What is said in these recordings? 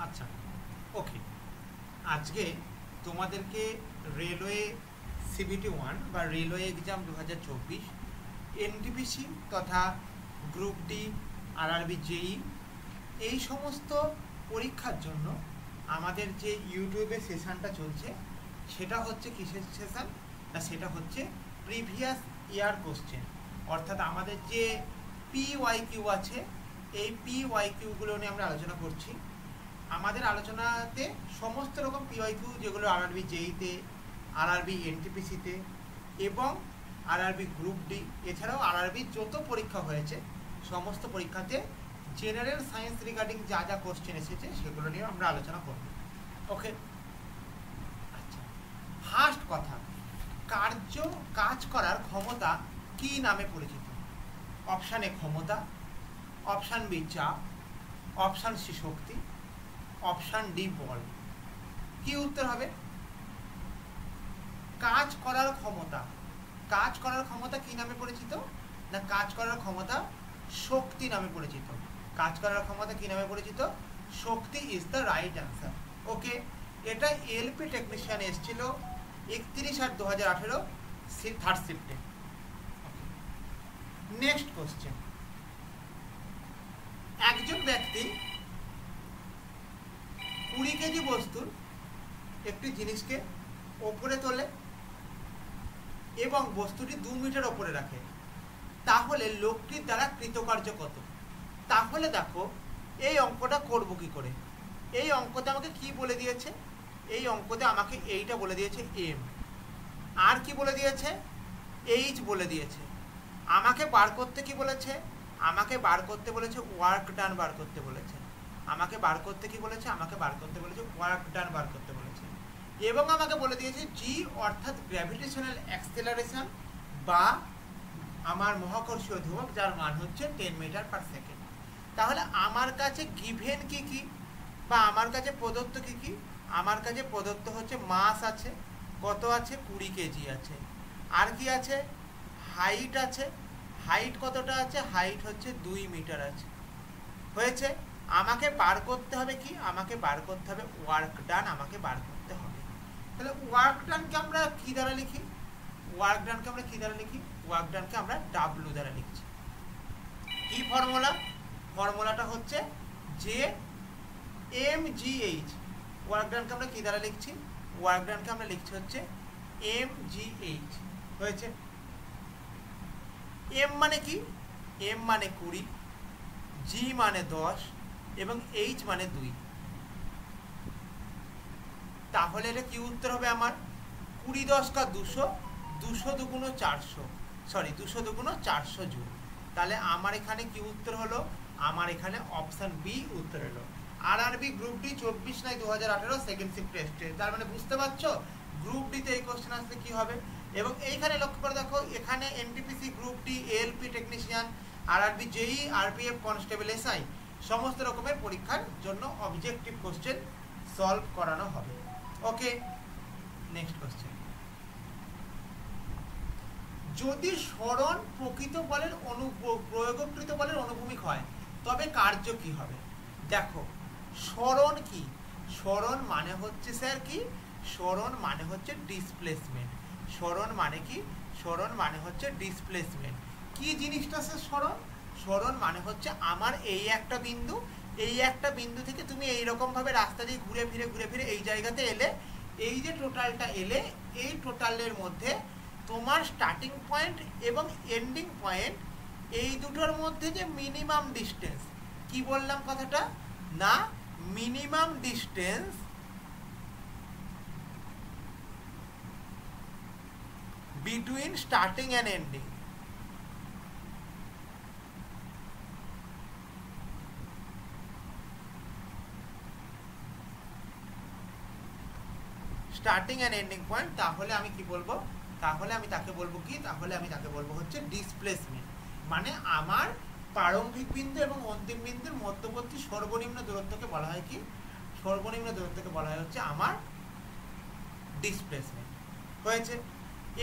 আচ্ছা, ওকে। আজকে তোমাদেরকে রেলওয়ে সিবিটি 1 বা রেলওয়ে এক্সাম 2024 এনটিপিসি তথা গ্রুপ ডি, আরআরবি, জেই এই সমস্ত পরীক্ষার জন্য আমাদের যে ইউটিউবে সেশনটা চলছে সেটা হচ্ছে কিসের সেশন না, সেটা হচ্ছে প্রিভিয়াস ইয়ার কোশ্চেন। অর্থাৎ আমাদের যে পিওয়াইকিউ আছে এই পিওয়াইকিউগুলো নিয়ে আমরা আলোচনা করছি। আমাদের আলোচনাতে সমস্ত রকম পিওয়াইকিউ যেগুলো আরআরবি জেইতে, আরআরবি এনটিপিসিতে এবং আরআরবি গ্রুপ ডি এছাড়াও আরআরবি যত পরীক্ষা হয়েছে সমস্ত পরীক্ষাতে জেনারেল সায়েন্স রিগার্ডিং যা যা কোশ্চেন এসেছে সেগুলো নিয়ে আমরা আলোচনা করব। ওকে, আচ্ছা, ফার্স্ট কথা, কাজ করার ক্ষমতা কি নামে পরিচিত? অপশান এ ক্ষমতা, অপশান বি চাপ, অপশান সি শক্তি, অপশান ডি বল। কি উত্তর হবে? কাজ করার ক্ষমতা কি নামে পরিচিত না, কাজ করার ক্ষমতা শক্তি নামে পরিচিত। কাজ করার ক্ষমতা কি নামে পরিচিত? শক্তি ইজ দ্য রাইট অ্যান্সার। ওকে, এটা এলপি টেকনিশিয়ান এসেছিল 31/8/2018 থার্ড শিফটে। নেক্সট কোশ্চেন, একজন ব্যক্তি 20 কেজি বস্তুর একটি জিনিসকে ওপরে তোলে এবং বস্তুটি 2 মিটার ওপরে রাখে, তাহলে লোকটির দ্বারা কৃতকার্য কত? তাহলে দেখো এই অঙ্কটা করব কি করে। এই অঙ্কতে আমাকে কি বলে দিয়েছে? এই অঙ্কতে আমাকে এইটা বলে দিয়েছে এম, আর কি বলে দিয়েছে? এইচ বলে দিয়েছে। আমাকে বার করতে কি বলেছে? আমাকে বার করতে বলেছে ওয়ার্ক ডান বার করতে বলেছে। আমাকে বার করতে কি বলেছে? আমাকে বার করতে বলেছে ওয়ার্ক ডান বার করতে বলেছে। এবং আমাকে বলে দিয়েছে জি অর্থাৎ গ্র্যাভিটেশনাল অ্যাক্সেলারেশন বা আমার মহাকর্ষীয় ধ্রুবক, যার মান হচ্ছে 10 মিটার পার সেকেন্ড। তাহলে আমার কাছে গিভেন কি কি বা আমার কাছে প্রদত্ত কি কি? আমার কাছে প্রদত্ত হচ্ছে মাস আছে, কত আছে? 20 কেজি আছে। আর কি আছে? হাইট আছে। হাইট কতটা আছে? হাইট হচ্ছে 2 মিটার আছে। হয়েছে। আমাকে বার করতে হবে কি? আমাকে বার করতে হবে ওয়ার্ক ডান, আমাকে বার করতে হবে। তাহলে ওয়ার্ক ডানকে আমরা কি দ্বারা লিখি? ওয়ার্ক ডানকে আমরা কি দ্বারা লিখি? ওয়ার্ক ডানকে আমরা ডাব্লিউ দ্বারা লিখছি। কি ফর্মুলা? ফর্মুলাটা হচ্ছে যে এম জি এইচ। ওয়ার্ক ডানকে আমরা কি দ্বারা লিখছি? ওয়ার্ক ডানকে আমরা লিখছি হচ্ছে এম জি এইচ। হয়েছে। এম মানে কি? এম মানে 20, জি মানে 10 এবং এইচ মানে 2। তাহলে এটা কি উত্তর হবে আমার? 20 × 10 = 200, 200 × 2 = 400, সরি 200 × 2 = 400 জুল। তাহলে আমার এখানে কি উত্তর হলো? আমার এখানে অপশন বি উত্তর হলো। RRB group D 24/9/2018 second shift টেস্টে। তার মানে বুঝতে পারছো গ্রুপ ডিতে এই কোশ্চেন আসলে কি হবে। এবং এইখানে লক্ষ্য করে দেখো, এখানে NTPC, group D, ALP technician, RRB JE, RPF constable, SI সমস্ত রকমের পরীক্ষার জন্য অবজেক্টিভ কোশ্চেন সলভ করানো হবে। ওকে, নেক্সট কোশ্চেন, যদি সরণ প্রকৃত বলের প্রয়োগকৃত বলের অনুভূমিক হয় তবে কার্য কি হবে? দেখো সরণ কি? সরণ মানে হচ্ছে স্যার কি? সরণ মানে হচ্ছে ডিসপ্লেসমেন্ট। সরণ মানে কি? সরণ মানে হচ্ছে ডিসপ্লেসমেন্ট। কি জিনিসটা স্যার সরণ? সরণ মানে হচ্ছে আমার এই একটা বিন্দু, এই একটা বিন্দু থেকে তুমি এইরকম ভাবে রাস্তা দিয়ে ঘুরে ফিরে এই জায়গাতে এলে, এই যে টোটালটা এলে, এই টোটালের মধ্যে তোমার স্টার্টিং পয়েন্ট এবং এন্ডিং পয়েন্ট এই দুটোর মধ্যে যে মিনিমাম ডিস্টেন্স, কি বললাম কথাটা? না, minimum distance between starting and ending. Starting and ending point. তাহলে আমি কি বলবো? তাহলে আমি তাকে বলবো কি? তাহলে আমি তাকে বলবো হচ্ছে ডিসপ্লেসমেন্ট। মানে আমার প্রারম্ভিক বিন্দু এবং অন্তিম বিন্দুর মধ্যবর্তী সর্বনিম্ন দূরত্বকে বলা হয় কি? সর্বনিম্ন দূরত্বকে বলা হয় হচ্ছে আমার ডিসপ্লেসমেন্ট। হয়েছে।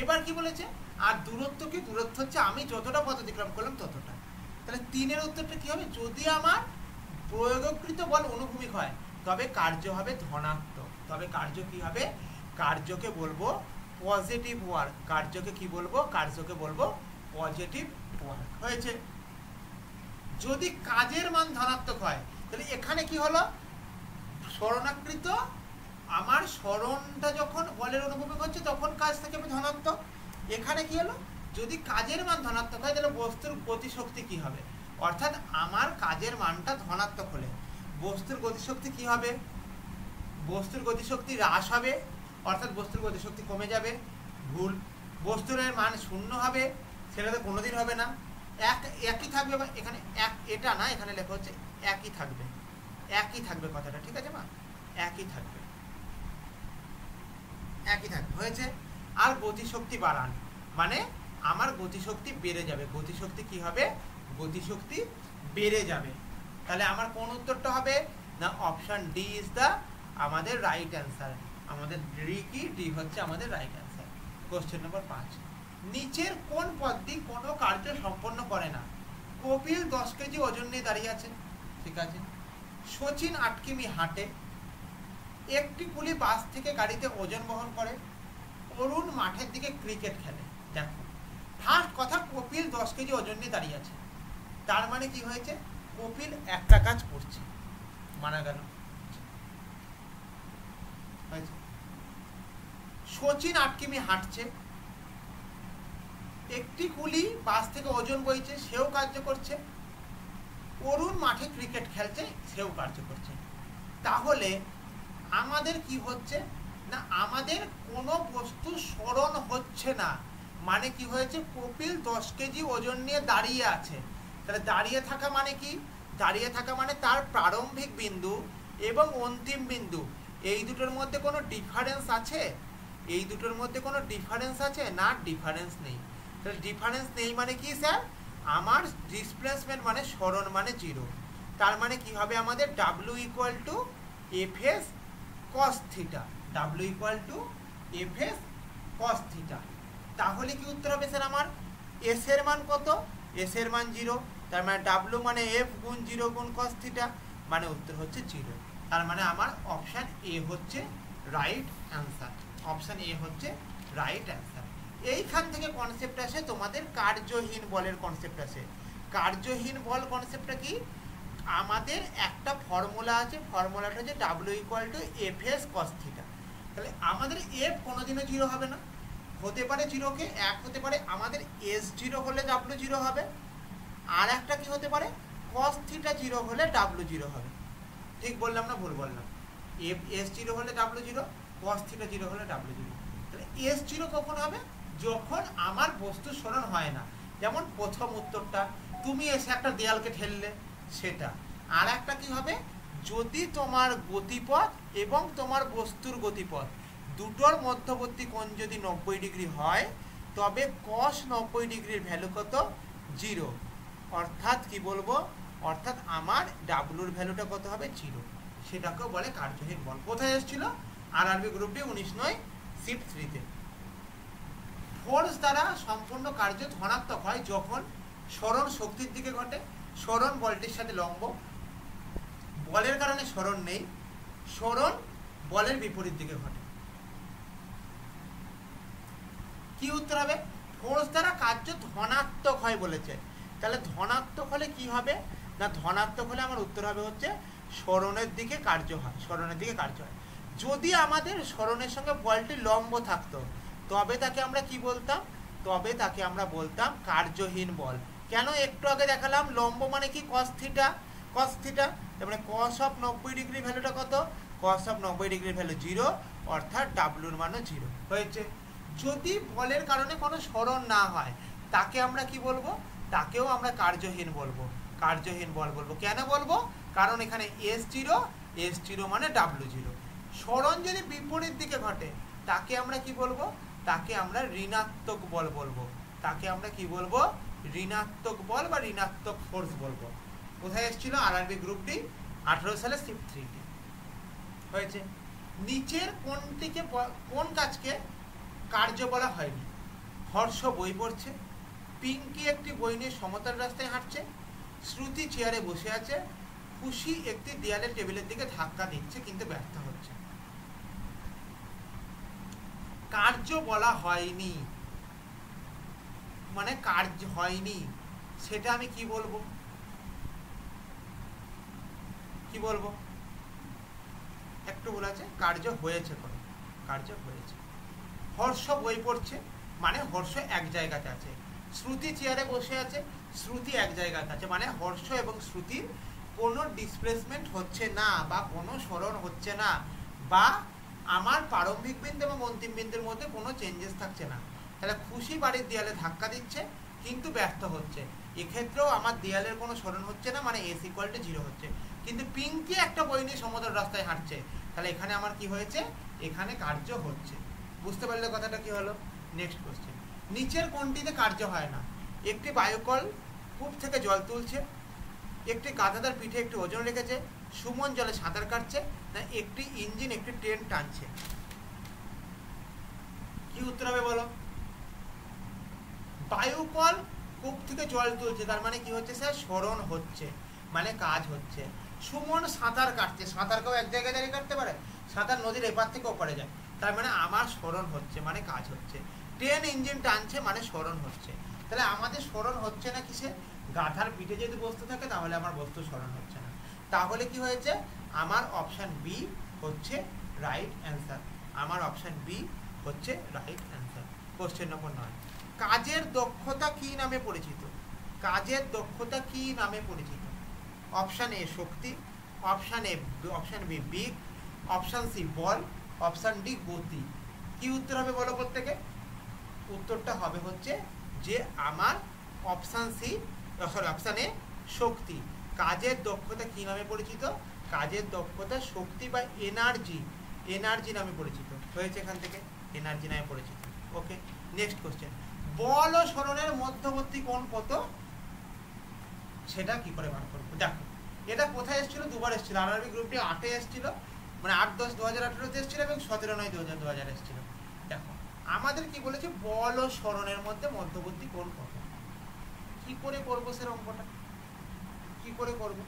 এবার কি বলেছে? আর দূরত্ব কি? দূরত্ব হচ্ছে আমি যতটা পথ অতিক্রম করলাম ততটা। তাহলে 3 এর উত্তরটা কি হবে? যদি আমার প্রয়োগকৃত বল অনুভূমিক হয় তবে কার্য হবে ধনাত্মক। তবে কার্য কি হবে? কার্যকে বলবো পজিটিভ ওয়ার্ক। কার্যকে কি বলবো? কার্যকে বলবো পজিটিভ ওয়ার্ক। হয়েছে। যদি কাজের মান ধনাত্মক হয় তাহলে এখানে কি হলো? স্মরণাকৃত আমার স্মরণটা যখন বলের অনুভূতি হচ্ছে তখন কাজ থেকে ধনাত্মক। এখানে কি হলো? যদি কাজের মান ধনাত্মক হয় তাহলে বস্তুর গতিশক্তি কি হবে? অর্থাৎ আমার কাজের মানটা ধনাত্মক হলে বস্তুর গতিশক্তি কি হবে? বস্তুর গতিশক্তি হ্রাস হবে, অর্থাৎ বস্তুর গতিশক্তি কমে যাবে। ভুল। বস্তুর মান শূন্য হবে, সেটা তো কোনোদিন হবে না। একই থাকবে, এখানে এটা না, এখানে লেখা হচ্ছে একই থাকবে। একই থাকবে কথাটা, ঠিক আছে মা? একই থাকবে, একই থাকবে। হয়েছে। আর গতিশক্তি বাড়ান মানে আমার গতিশক্তি বেড়ে যাবে। গতিশক্তি কি হবে? গতিশক্তি বেড়ে যাবে। তাহলে আমার কোন উত্তরটা হবে না? অপশন ডি ইজ দা আমাদের রাইট অ্যান্সার। আমাদের ডি হচ্ছে আমাদের রাইট অ্যান্সার। কোশ্চেন নম্বর 5, নিচের কোন পদটি কোনো কার্য সম্পন্ন করে না? কপিল 10 কেজি ওজন নিয়ে দাঁড়িয়ে আছে, ঠিক আছে। সচিন 8 কিমি হাঁটে, একটি কুলি বাস থেকে গাড়িতে ওজন বহন করে, অরুণ মাঠের দিকে ক্রিকেট খেলে। দেখো, ফার্স্ট কথা, কপিল 10 কেজি ওজন নিয়ে দাঁড়িয়ে আছে, তার মানে কি হয়েছে? কপিল একটা কাজ করছে, মানা গেল। সচিন 8 কিমি হাঁটছে, একটি কুলি বাস থেকে ওজন বইছে, সেও কার্য করছে। অরুণ মাঠে ক্রিকেট খেলছে, সেও কার্য করছে। তাহলে আমাদের কি হচ্ছে না? আমাদের কোনো বস্তু স্মরণ হচ্ছে না, মানে কি হয়েছে? কপিল 10 কেজি ওজন নিয়ে দাঁড়িয়ে আছে। তাহলে দাঁড়িয়ে থাকা মানে কি? দাঁড়িয়ে থাকা মানে তার প্রারম্ভিক বিন্দু এবং অন্তিম বিন্দু এই দুটোর মধ্যে কোনো ডিফারেন্স আছে? এই দুটোর মধ্যে কোনো ডিফারেন্স আছে না? ডিফারেন্স নেই। তাহলে ডিফারেন্স নেই মানে কি স্যার? আমার ডিসপ্লেসমেন্ট মানে স্মরণ মানে 0। তার মানে কি হবে আমাদের? W equal to FS cos theta. W equal to FS cos theta. তাহলে কি উত্তর হবে স্যার আমার? এস এর মান কত? এস এর মান 0। তার মানে W মানে এফ গুণ 0 গুণ কস থিটা, মানে উত্তর হচ্ছে 0। তার মানে আমার অপশান এ হচ্ছে রাইট অ্যান্সার। অপশান এ হচ্ছে রাইট অ্যান্সার। এইখান থেকে কনসেপ্ট আসে তোমাদের কার্যহীন বলের কনসেপ্ট আসে। কার্যহীন বল কনসেপ্টটা কি? আমাদের একটা ফর্মুলা আছে, ফর্মুলাটা হচ্ছে W equal to F S cos theta. তাহলে আমাদের এফ কোনোদিনও 0 হবে না, হতে পারে 0কে 1 হতে পারে। আমাদের এস 0 হলে W 0 হবে, আর একটা কি হতে পারে? কস থিটা 0 হলে W 0 হবে। ঠিক বললাম না ভুল বললাম? এফ এস 0 হলে W 0, কস থিটা 0 হলে W 0। তাহলে এস 0 কখন হবে? যখন আমার বস্তু স্মরণ হয় না। যেমন প্রথম উত্তরটা, তুমি এসে একটা দেয়ালকে ঠেললে, সেটা। আর একটা কি হবে? যদি তোমার গতিপথ এবং তোমার বস্তুর গতিপথ দুটোর মধ্যবর্তী কোণ যদি 90 ডিগ্রি হয়, তবে cos 90 ডিগ্রির ভ্যালু কত? 0। অর্থাৎ কি বলবো? অর্থাৎ আমার ডাব্লুর ভ্যালুটা কত হবে? 0। সেটাকেও বলে কার্যহীন বল। কোথায় এসেছিল? আরআরবি গ্রুপ ডি 19/9 শিফট 3-তে। ফোর্স দ্বারা সম্পূর্ণ কার্য ধনাত্মক হয় যখন সরণ শক্তির দিকে ঘটে, সরণ বলটির সাথে লম্ব, বলের কারণে সরণ নেই, সরণ বলের বিপরীত দিকে ঘটে। কি উত্তর হবে? ফোর্স দ্বারা কার্য ধনাত্মক হয় বলেছে। তাহলে ধনাত্মক হলে কি হবে না? ধনাত্মক হলে আমার উত্তর হবে হচ্ছে সরণের দিকে কার্য হয়, সরণের দিকে কার্য হয়। যদি আমাদের সরণের সঙ্গে বলটি লম্ব থাকতো, তবে তাকে আমরা কি বলতাম? তবে তাকে আমরা বলতাম কার্যহীন বল। কেন? একটু আগে দেখালাম লম্ব মানে কি? cos theta. cos থিটা তার মানে cos অফ 90 ডিগ্রি ভ্যালুটা কত? cos অফ 90 ডিগ্রির ভ্যালু 0, অর্থাৎ ডাব্লুর মানও 0 হয়েছে। যদি বলের কারণে কোনো সরণ না হয়, তাকে আমরা কি বলবো? তাকেও আমরা কার্যহীন বলবো, কার্যহীন বল বলবো। কেন বলবো? কারণ এখানে S0 মানে W0। সরণ যদি বিপরীত দিকে ঘটে, তাকে আমরা কি বলবো? তাকে আমরা ঋণাত্মক বল বলবো। তাকে আমরা কি বলবো? ঋণাত্মক বল বা ঋণাত্মক ফোর্স বলবো। কোথায় এসেছিল? আরআরবি গ্রুপ ডি 18 সালে শিফট 3-তে হয়েছে। নিচের কোনটিকে, কোন কাজকে কার্য বলা হয়নি? হর্ষ বই পড়ছে, পিঙ্কি একটি বই নিয়ে সমতল রাস্তায় হাঁটছে, শ্রুতি চেয়ারে বসে আছে, খুশি একটি দেয়ালের টেবিলের দিকে ধাক্কা দিচ্ছে কিন্তু ব্যর্থ হচ্ছে। কার্য বলা হয়নি, মানে কার্য হয়নি, সেটা আমি কি বলবো? কি বলবো? একটু ভুল আছে, কার্য হয়েছে করে, কার্য হয়েছে। হর্ষ বই পড়ছে, মানে হর্ষ এক জায়গাতে আছে। শ্রুতি চেয়ারে বসে আছে, শ্রুতি এক জায়গাতে আছে, মানে হর্ষ এবং শ্রুতির কোনো ডিসপ্লেসমেন্ট হচ্ছে না, বা কোনো স্মরণ হচ্ছে না, বা আমার প্রারম্ভিক বিন্দু এবং অন্তিম বিন্দুর মধ্যে কোনো চেঞ্জেস থাকছে না। তাহলে খুশি বাড়ির দেয়ালে ধাক্কা দিচ্ছে কিন্তু ব্যর্থ হচ্ছে, এক্ষেত্রেও আমার দেয়ালের কোনো স্মরণ হচ্ছে না, মানে S = 0 হচ্ছে। কিন্তু পিঙ্কি একটা বই নিয়ে সমতল রাস্তায় হাঁটছে, তাহলে এখানে আমার কি হয়েছে? এখানে কার্য হচ্ছে। বুঝতে পারলে কথাটা কি হলো? নেক্সট কোশ্চেন, নিচের কোনটিতে কার্য হয় না? একটি বায়ুকল কূপ থেকে জল তুলছে, একটি গাধাদার পিঠে একটি ওজন রেখেছে, সুমন জলে সাঁতার কাটছে, না একটি ইঞ্জিন একটি ট্রেন টানছে? কি উত্তর হবে বলো? বায়ুকল কূপ থেকে জল তুলছে, তার মানে কি হচ্ছে স্যার? স্মরণ হচ্ছে, মানে কাজ হচ্ছে। সুমন সাঁতার কাটছে, সাঁতারকেও এক জায়গায় দাঁড়িয়ে কাটতে পারে, সাঁতার নদীর এপার থেকে ওপারে যায়, তার মানে আমার স্মরণ হচ্ছে, মানে কাজ হচ্ছে। ট্রেন ইঞ্জিন টানছে, মানে স্মরণ হচ্ছে। তাহলে আমাদের স্মরণ হচ্ছে না কিসে? গাধার পিঠে যদি বস্তু থাকে তাহলে আমার বস্তু স্মরণ হচ্ছে না। তাহলে কি হয়েছে? আমার অপশান বি হচ্ছে রাইট অ্যান্সার। আমার অপশান বি হচ্ছে রাইট অ্যান্সার। কোশ্চেন নম্বর 9, কাজের দক্ষতা কি নামে পরিচিত? কাজের দক্ষতা কি নামে পরিচিত? অপশান এ শক্তি, অপশান বি বেগ, অপশান সি বল, অপশান ডি গতি। কি উত্তর হবে বলো প্রত্যেকে? উত্তরটা হবে হচ্ছে যে আমার অপশান সি, অপশান এ শক্তি। কাজের দক্ষতা কি নামে পরিচিত? কাজের দক্ষতা শক্তি বা এনার্জি নামে পরিচিত হয়েছে, এখান থেকে এনার্জি নামে পরিচিত। ওকে, নেক্সট কোশ্চেন, বল ও সরণের মধ্যবর্তী কোণ কত? সেটা কি করে বার করবো? দেখো, এটা কোথায় এসেছিল? দুবার এসেছিল। আরআরবি গ্রুপটি 8-এ এসেছিল, মানে 8-10-2018-তে এসেছিল, এবং 17-9-2000 এসেছিল। দেখো, আমাদের কি বলেছে? বল ও সরণের মধ্যে মধ্যবর্তী কোণ কত? কি করে করবো স্যার অঙ্কটা? কি করে করবো?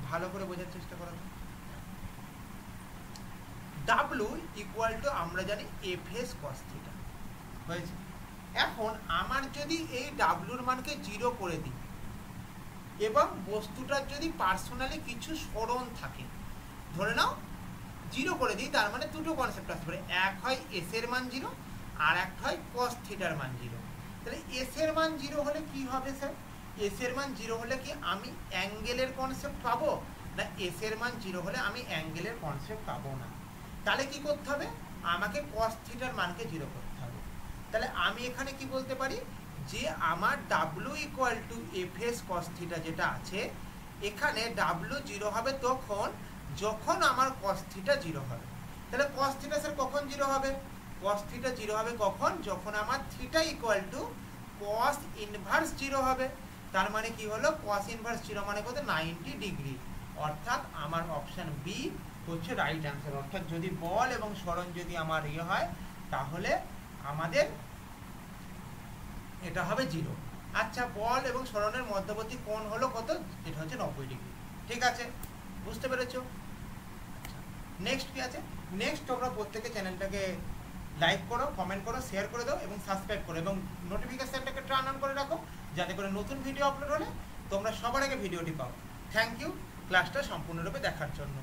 ভালো করে বোঝার চেষ্টা করো। W = আমরা জানি FS cos θ হয়েছে। এখন আমার যদি এই ডাব্লুর মানকে 0 করে দিই এবং বস্তুটার যদি পার্সোনালি কিছু স্মরণ থাকে, ধরে নাও 0 করে দিই, তার মানে দুটো কনসেপ্ট আসতে পারে। এক হয় S এর মান 0, আর একটা হয় cos θ এর মান 0। তাহলে S এর মান 0 হলে কি হবে স্যার? S এর মান 0 হলে কি আমি অ্যাঙ্গেলের কনসেপ্ট পাবো? না, S এর মান 0 হলে আমি অ্যাঙ্গেলের কনসেপ্ট পাবো না। তাহলে কি করতে হবে? আমাকে cos θ এর মানকে 0 করতে হবে। তাহলে আমি এখানে কি বলতে পারি? যে আমার W = FS cos θ যেটা আছে, এখানে W 0 হবে তখন যখন আমার cos θ 0 হবে। তাহলে cos θ স্যার কখন 0 হবে? cos θ 0 হবে কখন? যখন আমার θ = cos ইনভার্স 0 হবে। তার মানে কি হলো? cos ইনভার্স 0 মানে কত? 90 ডিগ্রি। অর্থাৎ আমার অপশন বি হচ্ছে রাইট অ্যান্সার। অর্থাৎ যদি বল এবং সরণ যদি আমার হয়, তাহলে আমাদের এটা হবে 0। আচ্ছা, বল এবং সরণের মধ্যবর্তী কোণ হলো কত? এটা হচ্ছে 90 ডিগ্রি। ঠিক আছে, বুঝতে পেরেছো? নেক্সট কি আছে? নেক্সট তোমরা প্রত্যেকে চ্যানেলটাকে লাইক করো, কমেন্ট করো, শেয়ার করে দাও এবং সাবস্ক্রাইব করো, এবং নোটিফিকেশনটাকে টার্ন অন করে রাখো, যাতে করে নতুন ভিডিও আপলোড হলে তোমরা সবার আগে ভিডিওটি পাও। থ্যাংক ইউ ক্লাসটা সম্পূর্ণরূপে দেখার জন্য।